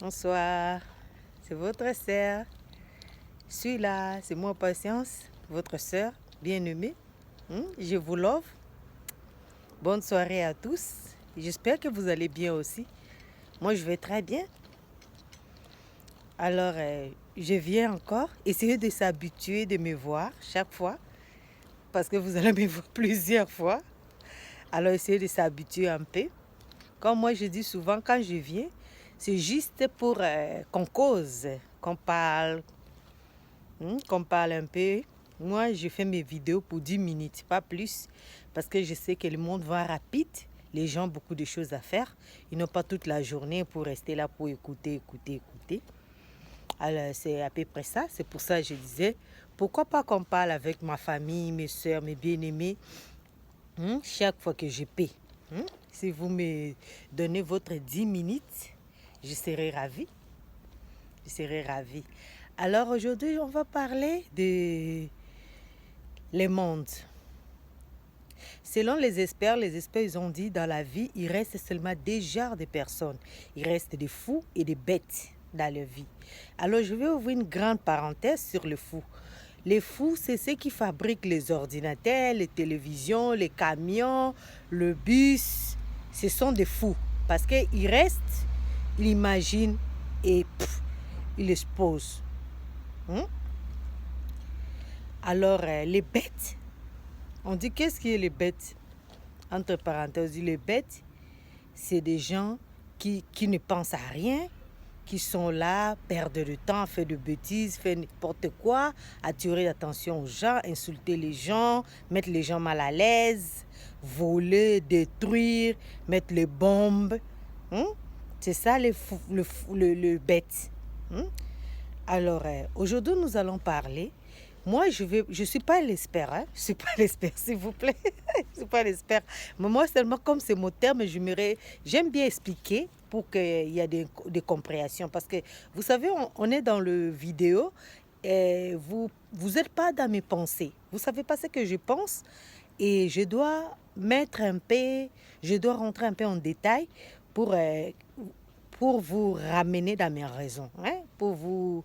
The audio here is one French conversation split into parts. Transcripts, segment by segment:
Bonsoir, c'est votre sœur. Je suis là, c'est moi Patience, votre sœur bien-aimée. Je vous love. Bonne soirée à tous. J'espère que vous allez bien aussi. Moi, je vais très bien. Alors, je viens encore essayer de s'habituer de me voir chaque fois parce que vous allez me voir plusieurs fois. Alors, essayez de s'habituer un peu. Comme moi, je dis souvent, quand je viens, c'est juste pour qu'on cause, qu'on parle un peu. Moi, je fais mes vidéos pour 10 minutes, pas plus, parce que je sais que le monde va rapide. Les gens ont beaucoup de choses à faire. Ils n'ont pas toute la journée pour rester là pour écouter. Alors, c'est à peu près ça. C'est pour ça que je disais, pourquoi pas qu'on parle avec ma famille, mes soeurs, mes bien-aimés, chaque fois que je peux. Si vous me donnez votre 10 minutes, je serai ravie. Je serai ravie. Alors aujourd'hui, on va parler de les mondes. Selon les experts, ils ont dit dans la vie, il reste seulement deux genres de personnes. Il reste des fous et des bêtes dans leur vie. Alors je vais ouvrir une grande parenthèse sur les fous. Les fous, c'est ceux qui fabriquent les ordinateurs, les télévisions, les camions, le bus. Ce sont des fous parce qu'ils restent, ils imaginent et ils exposent. Alors, les bêtes, on dit qu'est-ce qui est les bêtes? Entre parenthèses, on dit les bêtes, c'est des gens qui ne pensent à rien, qui sont là, perdent le temps, faire de bêtises, faire n'importe quoi, attirer l'attention aux gens, insulter les gens, mettre les gens mal à l'aise, voler, détruire, mettre les bombes. C'est ça le bête. Alors, aujourd'hui, nous allons parler. Moi, je suis pas l'expert, hein? Je suis pas l'expert, s'il vous plaît. Je suis pas l'expert. Mais moi, seulement comme c'est mon terme, j'aime bien expliquer pour qu'il y ait des compréhensions. Parce que, vous savez, on est dans le vidéo et vous n'êtes pas dans mes pensées. Vous savez pas ce que je pense et je dois je dois rentrer un peu en détail pour vous ramener dans mes raisons, hein? Pour vous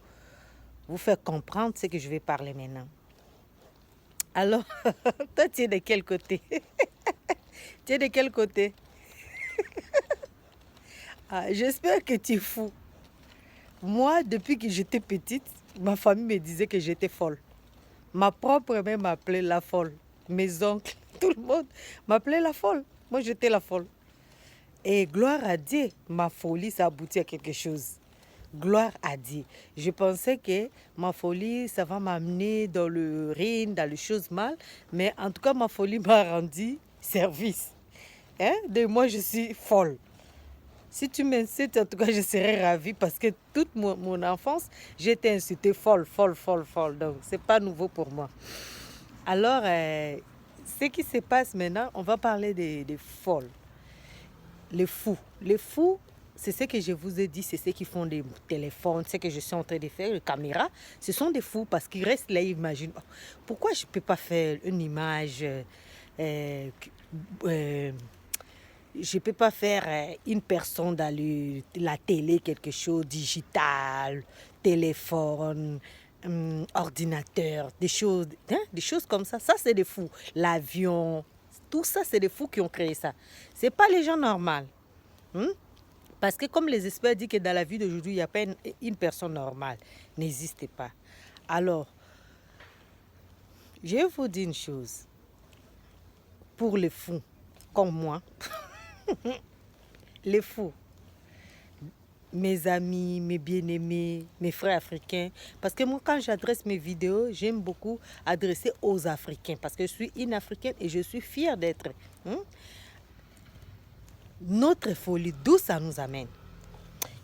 faire comprendre ce que je vais parler maintenant. Alors, toi, tu es de quel côté? Tu es de quel côté? J'espère que tu es fou. Moi, depuis que j'étais petite, ma famille me disait que j'étais folle. Ma propre mère m'appelait la folle. Mes oncles, tout le monde m'appelait la folle. Moi, j'étais la folle. Et gloire à Dieu, ma folie, ça aboutit à quelque chose. Gloire à Dieu. Je pensais que ma folie, ça va m'amener dans le ruine, dans les choses mal. Mais en tout cas, ma folie m'a rendu service. De moi, je suis folle. Si tu m'incites, en tout cas, je serais ravie parce que toute mon enfance, j'étais insultée folle. Donc, c'est pas nouveau pour moi. Alors, ce qui se passe maintenant, on va parler des folles. Les fous. Les fous, c'est ce que je vous ai dit, c'est ceux qui font des téléphones, ce que je suis en train de faire, les caméras. Ce sont des fous parce qu'ils restent là, ils imaginent. Pourquoi je ne peux pas faire une image je ne peux pas faire une personne dans la télé, quelque chose digital, téléphone, ordinateur, des choses comme ça. Ça, c'est des fous. L'avion, tout ça, c'est des fous qui ont créé ça. Ce n'est pas les gens normaux. Parce que comme les experts disent que dans la vie d'aujourd'hui, il n'y a pas une personne normale. N'existe pas. Alors, je vais vous dire une chose. Pour les fous, comme moi, les fous, mes amis, mes bien-aimés, mes frères africains. Parce que moi, quand j'adresse mes vidéos, j'aime beaucoup adresser aux Africains. Parce que je suis une Africaine et je suis fière d'être. Notre folie, d'où ça nous amène?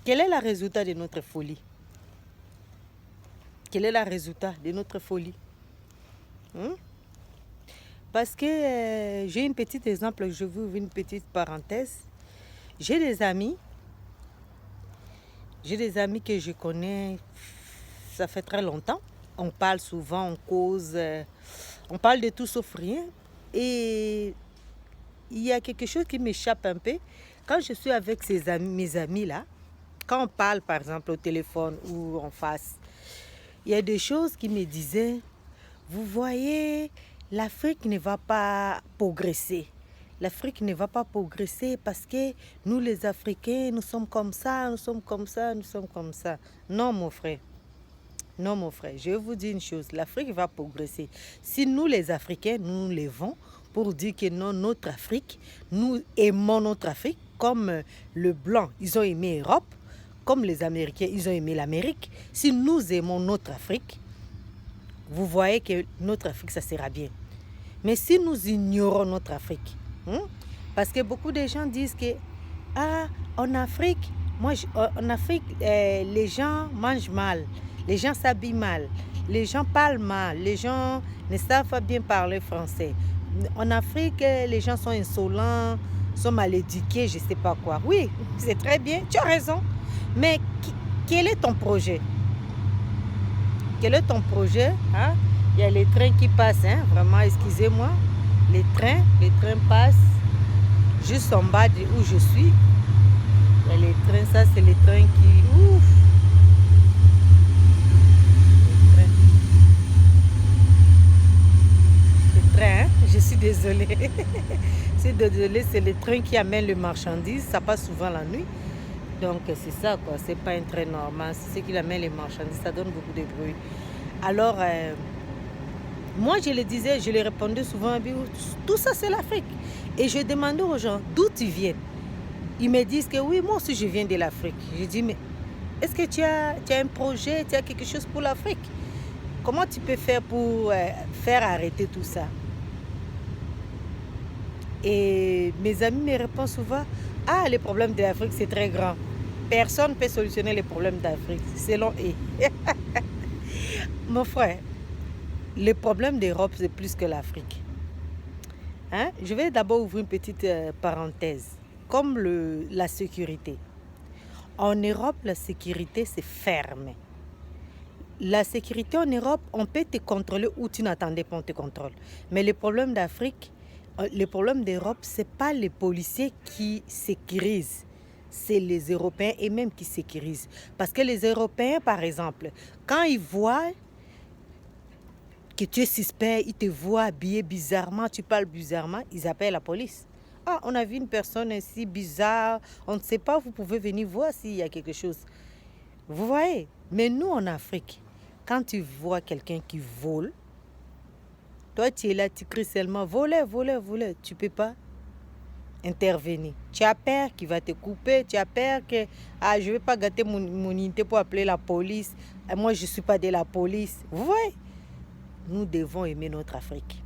Quel est le résultat de notre folie? Quel est le résultat de notre folie? Parce que j'ai un petit exemple, je vous ouvre une petite parenthèse. J'ai des amis que je connais, ça fait très longtemps. On parle souvent, on cause, on parle de tout sauf rien. Et il y a quelque chose qui m'échappe un peu. Quand je suis avec mes amis là, quand on parle par exemple au téléphone ou en face, il y a des choses qui me disaient, vous voyez, l'Afrique ne va pas progresser. L'Afrique ne va pas progresser parce que nous les Africains, nous sommes comme ça, nous sommes comme ça, nous sommes comme ça. Non mon frère. Non, mon frère, je vais vous dire une chose, l'Afrique va progresser. Si nous, les Africains, nous nous levons pour dire que non, notre Afrique, nous aimons notre Afrique, comme le blanc, ils ont aimé l'Europe, comme les Américains, ils ont aimé l'Amérique. Si nous aimons notre Afrique, vous voyez que notre Afrique, ça sera bien. Mais si nous ignorons notre Afrique, parce que beaucoup de gens disent que, en Afrique, en Afrique, les gens mangent mal. Les gens s'habillent mal, les gens parlent mal, les gens ne savent pas bien parler français. En Afrique, les gens sont insolents, sont mal éduqués, je ne sais pas quoi. Oui, c'est très bien, tu as raison. Mais quel est ton projet? Quel est ton projet? Il y a les trains qui passent, vraiment, excusez-moi. Les trains passent juste en bas de où je suis. Il y a les trains, ça c'est les trains qui... Ouf! Je suis désolée. C'est le train qui amène le marchandise. Ça passe souvent la nuit. Donc c'est ça quoi. C'est pas un train normal. C'est ce qui amène les marchandises. Ça donne beaucoup de bruit. Alors, moi je le disais, je le répondais souvent. Tout ça c'est l'Afrique. Et je demandais aux gens d'où tu viens. Ils me disent que oui, moi aussi je viens de l'Afrique. Je dis mais est-ce que tu as un projet, tu as quelque chose pour l'Afrique? Comment tu peux faire pour faire arrêter tout ça? Et mes amis me répondent souvent, les problèmes de l'Afrique, c'est très grand. Personne ne peut solutionner les problèmes d'Afrique, selon eux. Mon frère, les problèmes d'Europe, c'est plus que l'Afrique. Je vais d'abord ouvrir une petite parenthèse. Comme la sécurité. En Europe, la sécurité, c'est ferme. La sécurité en Europe, on peut te contrôler où tu n'attendais pas, on te contrôle. Mais les problèmes d'Afrique, le problème d'Europe, ce n'est pas les policiers qui sécurisent, c'est les Européens eux-mêmes qui sécurisent. Parce que les Européens, par exemple, quand ils voient que tu es suspect, ils te voient habillé bizarrement, tu parles bizarrement, ils appellent la police. On a vu une personne ainsi bizarre, on ne sait pas, vous pouvez venir voir s'il y a quelque chose. Vous voyez? Mais nous, en Afrique, quand tu vois quelqu'un qui vole, toi, tu es là, tu cries seulement, voler, voler, voler. Tu ne peux pas intervenir. Tu as peur qu'il va te couper, tu as peur que je ne vais pas gâter mon unité pour appeler la police. Moi, je ne suis pas de la police. Vous voyez? Nous devons aimer notre Afrique.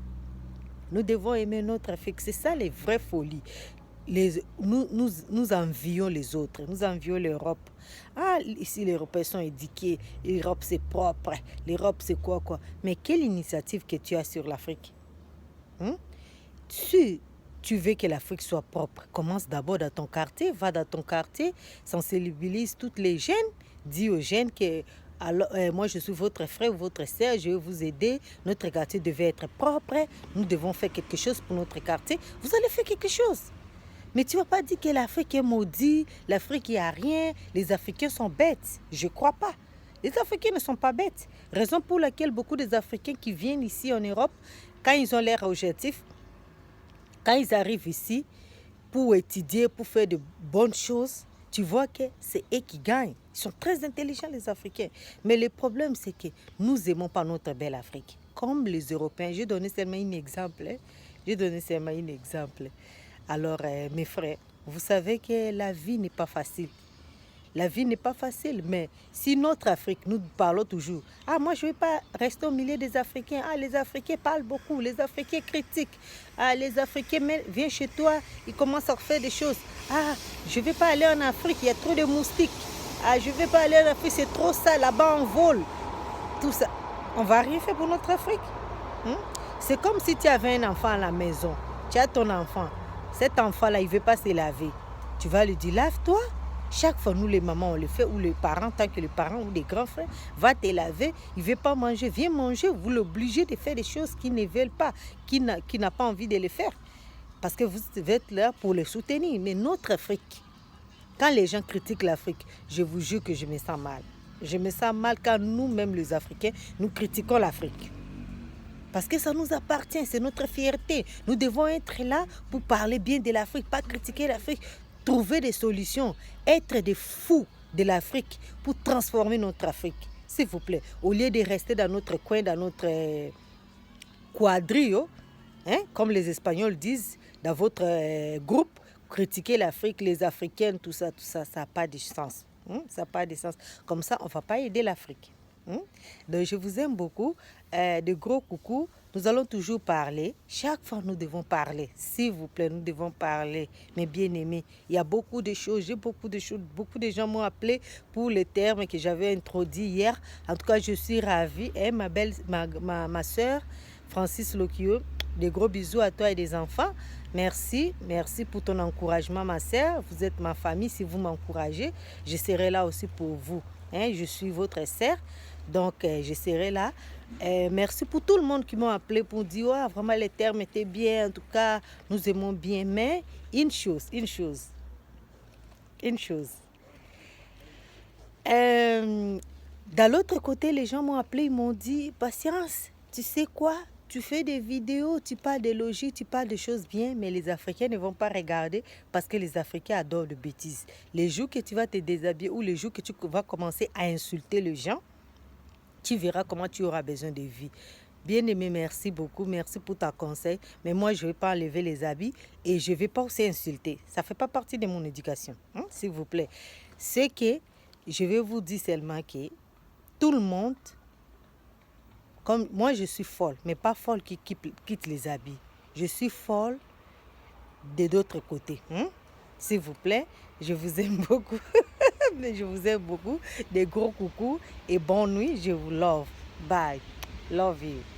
Nous devons aimer notre Afrique. C'est ça les vraies folies. Nous envions les autres, nous envions l'Europe. Ici les Européens sont éduqués, l'Europe c'est propre, l'Europe c'est quoi. Mais quelle initiative que tu as sur l'Afrique? Si tu veux que l'Afrique soit propre, commence d'abord dans ton quartier, va dans ton quartier, sensibilise toutes les jeunes, dis aux jeunes que moi je suis votre frère ou votre sœur, je vais vous aider, notre quartier devait être propre, nous devons faire quelque chose pour notre quartier, vous allez faire quelque chose. Mais tu ne vas pas dire que l'Afrique est maudite, l'Afrique, il n'y a rien, les Africains sont bêtes. Je ne crois pas. Les Africains ne sont pas bêtes. Raison pour laquelle beaucoup des Africains qui viennent ici en Europe, quand ils ont leur objectif, quand ils arrivent ici pour étudier, pour faire de bonnes choses, tu vois que c'est eux qui gagnent. Ils sont très intelligents, les Africains. Mais le problème, c'est que nous n'aimons pas notre belle Afrique. Comme les Européens. J'ai donné seulement un exemple. Alors, mes frères, vous savez que la vie n'est pas facile. La vie n'est pas facile, mais si notre Afrique, nous parlons toujours, moi je ne vais pas rester au milieu des Africains, les Africains parlent beaucoup, les Africains critiquent, les Africains viennent chez toi, ils commencent à faire des choses, je ne vais pas aller en Afrique, il y a trop de moustiques, je ne vais pas aller en Afrique, c'est trop ça, là-bas on vole, tout ça. On ne va rien faire pour notre Afrique. C'est comme si tu avais un enfant à la maison, tu as ton enfant. Cet enfant-là, il ne veut pas se laver. Tu vas lui dire, lave-toi. Chaque fois, nous, les mamans, on le fait, ou les parents, tant que les parents ou les grands frères, va te laver, il ne veut pas manger, viens manger. Vous l'obligez de faire des choses qu'il ne veut pas, qu'il n'a pas envie de les faire. Parce que vous êtes là pour les soutenir. Mais notre Afrique, Quand les gens critiquent l'Afrique, je vous jure que je me sens mal. Je me sens mal quand nous-mêmes, les Africains, nous critiquons l'Afrique. Parce que ça nous appartient, c'est notre fierté. Nous devons être là pour parler bien de l'Afrique, pas critiquer l'Afrique, trouver des solutions, être des fous de l'Afrique pour transformer notre Afrique. S'il vous plaît, au lieu de rester dans notre coin, dans notre quadrio, hein, comme les Espagnols disent, dans votre groupe, critiquer l'Afrique, les Africaines, tout ça, ça n'a pas de sens. Ça n'a pas de sens. Comme ça, on ne va pas aider l'Afrique. Donc, je vous aime beaucoup. De gros coucou. Nous allons toujours parler. Chaque fois, nous devons parler. S'il vous plaît, nous devons parler. Mes bien-aimés, il y a beaucoup de choses. J'ai beaucoup de choses. Beaucoup de gens m'ont appelé pour les termes que j'avais introduits hier. En tout cas, je suis ravie. Et ma soeur, Francis Lokio, des gros bisous à toi et des enfants. Merci pour ton encouragement, ma sœur. Vous êtes ma famille. Si vous m'encouragez, je serai là aussi pour vous. Je suis votre sœur. Donc, je serai là. Merci pour tout le monde qui m'a appelé pour dire oh, vraiment les termes étaient bien. En tout cas, nous aimons bien. Mais une chose. Dans l'autre côté, les gens m'ont appelé, ils m'ont dit Patience, tu sais quoi? Tu fais des vidéos, tu parles de logique, tu parles de choses bien, mais les Africains ne vont pas regarder parce que les Africains adorent de bêtises. Les jours que tu vas te déshabiller ou les jours que tu vas commencer à insulter les gens, tu verras comment tu auras besoin de vie. Bien-aimé, merci beaucoup. Merci pour ta conseil. Mais moi, je ne vais pas enlever les habits et je ne vais pas aussi insulter. Ça ne fait pas partie de mon éducation, s'il vous plaît. C'est que je vais vous dire seulement que tout le monde, comme moi, je suis folle, mais pas folle qui quitte les habits. Je suis folle de l'autre côté. S'il vous plaît, je vous aime beaucoup. Je vous aime beaucoup. Des gros coucous et bonne nuit. Je vous love. Bye. Love you.